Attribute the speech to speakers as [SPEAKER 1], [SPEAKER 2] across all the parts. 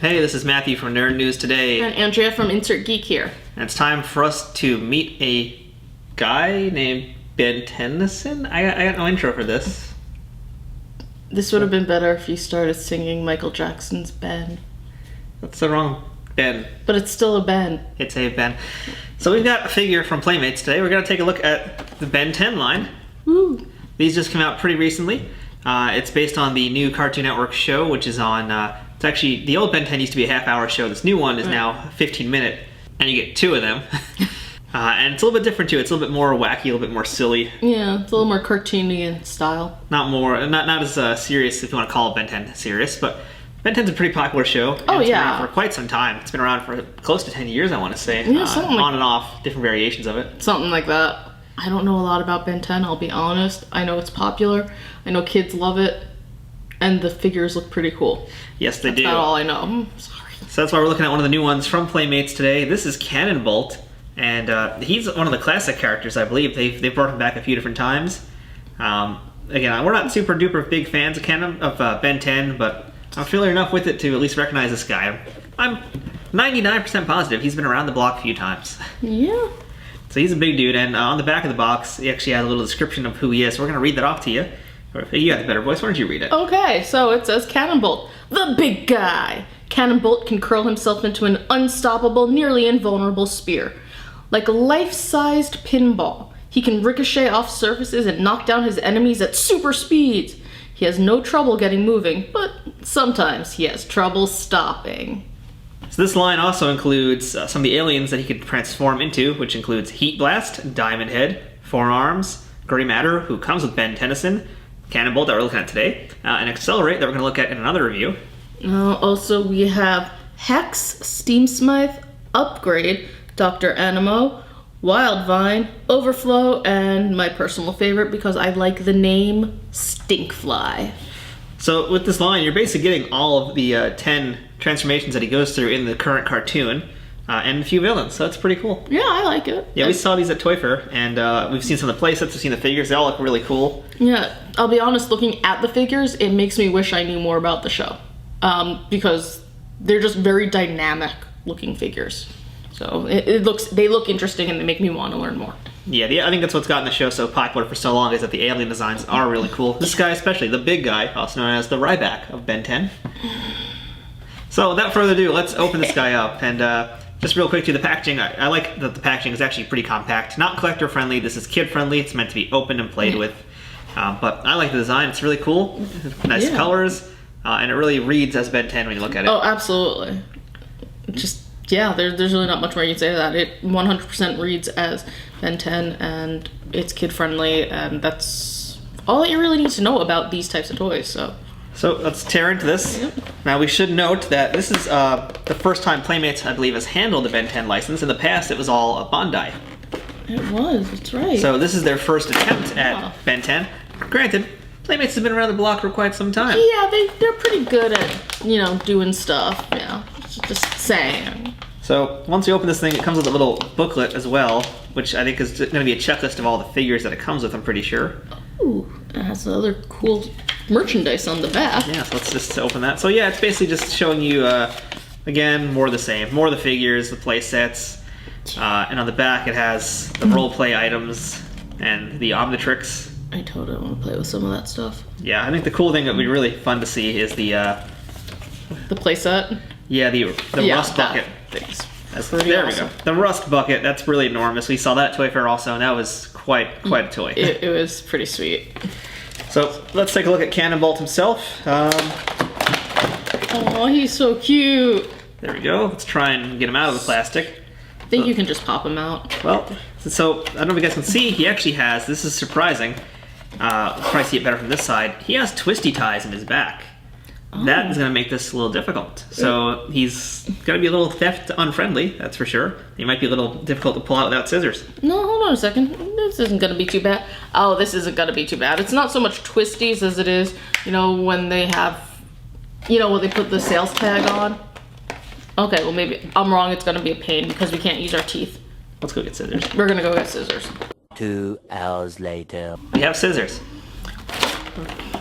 [SPEAKER 1] Hey, this is Matthew from Nerd News Today.
[SPEAKER 2] And Andrea from Insert Geek here.
[SPEAKER 1] And it's time for us to meet a guy named Ben Tennyson. I got no intro for this.
[SPEAKER 2] This would have been better if you started singing Michael Jackson's Ben.
[SPEAKER 1] That's the wrong Ben.
[SPEAKER 2] But it's still a Ben.
[SPEAKER 1] It's a Ben. So we've got a figure from Playmates today. We're going to take a look at the Ben 10 line.
[SPEAKER 2] Woo!
[SPEAKER 1] These just came out pretty recently. It's based on the new Cartoon Network show, which is on... it's actually... The old Ben 10 used to be a half-hour show. This new one is now 15-minute, and you get two of them. And it's a little bit different, too. It's a little bit more wacky, a little bit more silly.
[SPEAKER 2] Yeah, it's a little more cartoony in style.
[SPEAKER 1] Not as serious, if you want to call it Ben 10 serious, but Ben 10's a pretty popular show.
[SPEAKER 2] Oh,
[SPEAKER 1] it's been
[SPEAKER 2] yeah.
[SPEAKER 1] around for quite some time. It's been around for close to 10 years, I want to say.
[SPEAKER 2] Yeah, something
[SPEAKER 1] on and off, different variations of it.
[SPEAKER 2] Something like that. I don't know a lot about Ben 10, I'll be honest. I know it's popular. I know kids love it. And the figures look pretty cool.
[SPEAKER 1] Yes, they do.
[SPEAKER 2] That's about all I know. I'm sorry.
[SPEAKER 1] So that's why we're looking at one of the new ones from Playmates today. This is Cannonbolt. And he's one of the classic characters, I believe. They've brought him back a few different times. Again, we're not super duper big fans of Ben 10, but I'm familiar enough with it to at least recognize this guy. I'm 99% positive he's been around the block a few times.
[SPEAKER 2] Yeah.
[SPEAKER 1] So he's a big dude, and on the back of the box, he actually has a little description of who he is. So we're going to read that off to you. You got the better voice. Why don't you read it?
[SPEAKER 2] Okay, so it says Cannonbolt, the big guy. Cannonbolt can curl himself into an unstoppable, nearly invulnerable spear. Like a life-sized pinball, he can ricochet off surfaces and knock down his enemies at super speeds. He has no trouble getting moving, but sometimes he has trouble stopping.
[SPEAKER 1] So this line also includes some of the aliens that he could transform into, which includes Heat Blast, Diamond Head, Four Arms, Gray Matter, who comes with Ben Tennyson, Cannonbolt that we're looking at today, and Accelerate that we're going to look at in another review.
[SPEAKER 2] Also, we have Hex, Steam Smythe, Upgrade, Dr. Animo, Wildvine, Overflow, and my personal favorite because I like the name, Stinkfly.
[SPEAKER 1] So with this line, you're basically getting all of the 10 transformations that he goes through in the current cartoon, and a few villains, so it's pretty cool.
[SPEAKER 2] Yeah, I like it.
[SPEAKER 1] Yeah, we saw these at Toy Fair, and we've seen some of the playsets, we've seen the figures, they all look really cool.
[SPEAKER 2] Yeah, I'll be honest, looking at the figures, it makes me wish I knew more about the show. Because they're just very dynamic looking figures. So they look interesting and they make me want to learn more.
[SPEAKER 1] Yeah, I think that's what's gotten the show so popular for so long, is that the alien designs are really cool. This guy especially, the big guy, also known as the Ryback of Ben 10. So without further ado, let's open this guy up. And just real quick to the packaging, I like that the packaging is actually pretty compact. Not collector friendly, this is kid friendly, it's meant to be opened and played with. But I like the design, it's really cool. Nice colors, and it really reads as Ben 10 when you look at it.
[SPEAKER 2] Oh, absolutely. Yeah, there's really not much more you can say to that. It 100% reads as Ben 10, and it's kid-friendly, and that's all that you really need to know about these types of toys, so
[SPEAKER 1] let's tear into this. Yep. Now, we should note that this is the first time Playmates, I believe, has handled the Ben 10 license. In the past, it was all a Bandai.
[SPEAKER 2] It was, that's right.
[SPEAKER 1] So this is their first attempt at Ben 10. Granted, Playmates has been around the block for quite some time.
[SPEAKER 2] Yeah, they're pretty good at, doing stuff, just saying.
[SPEAKER 1] So once you open this thing, it comes with a little booklet as well, which I think is going to be a checklist of all the figures that it comes with, I'm pretty sure.
[SPEAKER 2] Ooh, it has other cool merchandise on the back.
[SPEAKER 1] Yeah, so let's just open that. So yeah, it's basically just showing you, again, more of the same. More of the figures, the play sets, and on the back it has the role play items and the Omnitrix.
[SPEAKER 2] I totally want to play with some of that stuff.
[SPEAKER 1] Yeah, I think the cool thing that would be really fun to see is the
[SPEAKER 2] play set?
[SPEAKER 1] Yeah, the rust bucket. There we go. The rust bucket, that's really enormous. We saw that at Toy Fair also, and that was quite a toy.
[SPEAKER 2] It was pretty sweet.
[SPEAKER 1] So let's take a look at Cannonbolt himself.
[SPEAKER 2] Oh, he's so cute.
[SPEAKER 1] There we go. Let's try and get him out of the plastic.
[SPEAKER 2] I think you can just pop him out.
[SPEAKER 1] Well, so I don't know if you guys can see, he actually has, this is surprising, probably see it better from this side, he has twisty ties in his back. That is going to make this a little difficult. So he's going to be a little theft unfriendly, that's for sure. He might be a little difficult to pull out without scissors.
[SPEAKER 2] No, hold on a second. This isn't going to be too bad. Oh, this isn't going to be too bad. It's not so much twisties as it is, when they have, when they put the sales tag on. Okay, well maybe I'm wrong. It's going to be a pain because we can't use our teeth.
[SPEAKER 1] Let's go get scissors.
[SPEAKER 2] We're going to go get scissors.
[SPEAKER 3] 2 hours later.
[SPEAKER 1] We have scissors.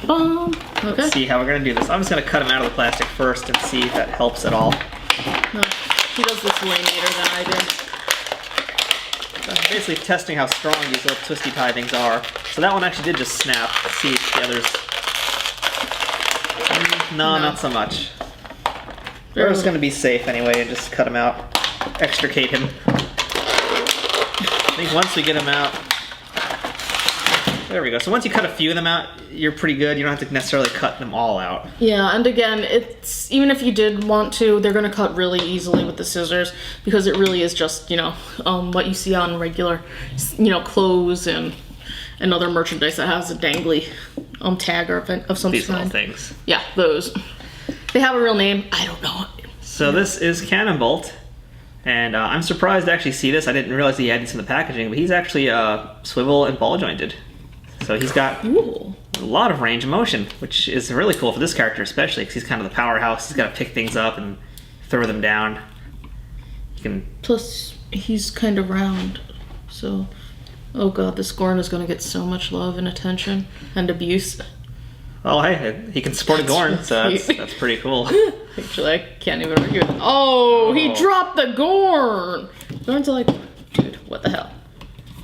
[SPEAKER 2] Bum. Okay.
[SPEAKER 1] Let's see how we're gonna do this. I'm just gonna cut him out of the plastic first and see if that helps at all.
[SPEAKER 2] No, he does this way neater than I did.
[SPEAKER 1] I'm basically testing how strong these little twisty tie things are. So that one actually did just snap. Let's see if the others. No, not so much. We're just gonna be safe anyway and just cut him out, extricate him. I think once we get him out, there we go. So once you cut a few of them out, you're pretty good. You don't have to necessarily cut them all out.
[SPEAKER 2] Yeah, and again, it's even if you did want to, they're gonna cut really easily with the scissors because it really is just what you see on regular clothes and other merchandise that has a dangly tag or of some
[SPEAKER 1] These little
[SPEAKER 2] kind.
[SPEAKER 1] things.
[SPEAKER 2] Yeah, those. They have a real name. I don't know.
[SPEAKER 1] So this is Cannonbolt, and I'm surprised to actually see this. I didn't realize he had this in the packaging, but he's actually swivel and ball jointed. So he's got
[SPEAKER 2] Ooh.
[SPEAKER 1] a lot of range of motion, which is really cool for this character especially, because he's kind of the powerhouse. He's got to pick things up and throw them down. He can.
[SPEAKER 2] Plus, he's kind of round, so. Oh god, this Gorn is gonna get so much love and attention and abuse.
[SPEAKER 1] Well, hey, he can support a Gorn, so that's pretty cool.
[SPEAKER 2] Actually, I can't even argue with it. Oh, he dropped the Gorn! Gorns are like, dude, what the hell?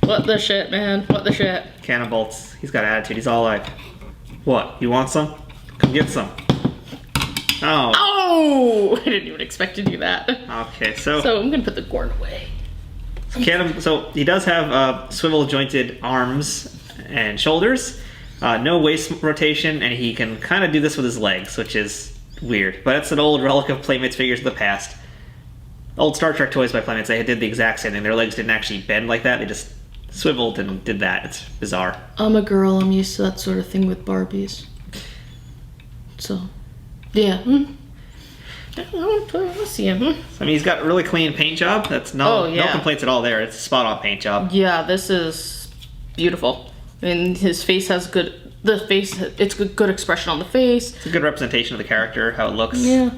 [SPEAKER 2] What the shit, man? What the shit?
[SPEAKER 1] Cannonbolt's, he's got attitude. He's all like, what, you want some? Come get some. Oh.
[SPEAKER 2] Oh! I didn't even expect to do that.
[SPEAKER 1] Okay, so
[SPEAKER 2] I'm gonna put the Gorn away.
[SPEAKER 1] So he does have swivel jointed arms and shoulders, no waist rotation, and he can kind of do this with his legs, which is weird. But it's an old relic of Playmates figures of the past. Old Star Trek toys by Playmates, they did the exact same thing. Their legs didn't actually bend like that, they just swiveled and did that. It's bizarre.
[SPEAKER 2] I'm a girl, I'm used to that sort of thing with Barbies. So, yeah. I'll see him.
[SPEAKER 1] I mean, he's got a really clean paint job. That's no complaints at all there. It's a spot on paint job.
[SPEAKER 2] Yeah, this is beautiful. And his face has it's good expression on the face.
[SPEAKER 1] It's a good representation of the character, how it looks.
[SPEAKER 2] Yeah.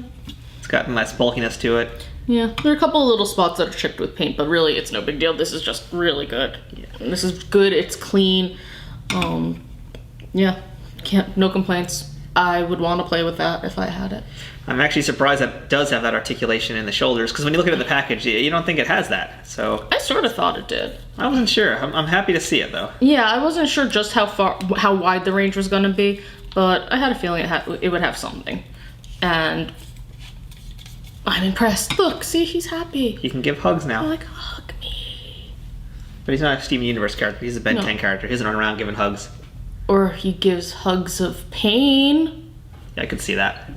[SPEAKER 1] It's got a nice bulkiness to it.
[SPEAKER 2] Yeah, there are a couple of little spots that are chipped with paint, but really it's no big deal. This is just really good. Yeah. And this is good, it's clean. Yeah, no complaints. I would want to play with that if I had it.
[SPEAKER 1] I'm actually surprised that it does have that articulation in the shoulders, because when you look at the package, you don't think it has that. So
[SPEAKER 2] I sort of thought it did.
[SPEAKER 1] I wasn't sure. I'm happy to see it though.
[SPEAKER 2] Yeah, I wasn't sure just how wide the range was going to be, but I had a feeling it would have something. And I'm impressed. Look, see, he's happy.
[SPEAKER 1] He can give hugs now.
[SPEAKER 2] I'm like, hug me.
[SPEAKER 1] But he's not a Steven Universe character. He's a Ben 10 character. He doesn't run around giving hugs.
[SPEAKER 2] Or he gives hugs of pain.
[SPEAKER 1] Yeah, I could see that.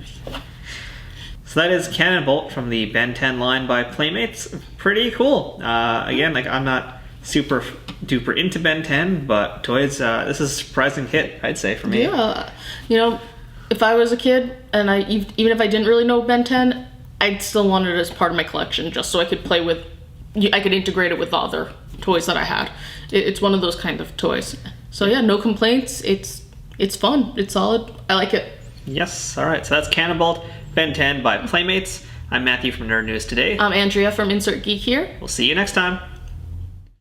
[SPEAKER 1] So that is Cannonbolt from the Ben 10 line by Playmates. Pretty cool. Again, I'm not super duper into Ben 10, but toys, this is a surprising hit, I'd say, for me.
[SPEAKER 2] Yeah. If I was a kid and even if I didn't really know Ben 10, I'd still want it as part of my collection just so I could play with, I could integrate it with the other toys that I had. It's one of those kind of toys. So yeah, no complaints. It's fun. It's solid. I like it.
[SPEAKER 1] Yes. All right. So that's Cannonbolt Ben 10 by Playmates. I'm Matthew from Nerd News Today.
[SPEAKER 2] I'm Andrea from Insert Geek here.
[SPEAKER 1] We'll see you next time.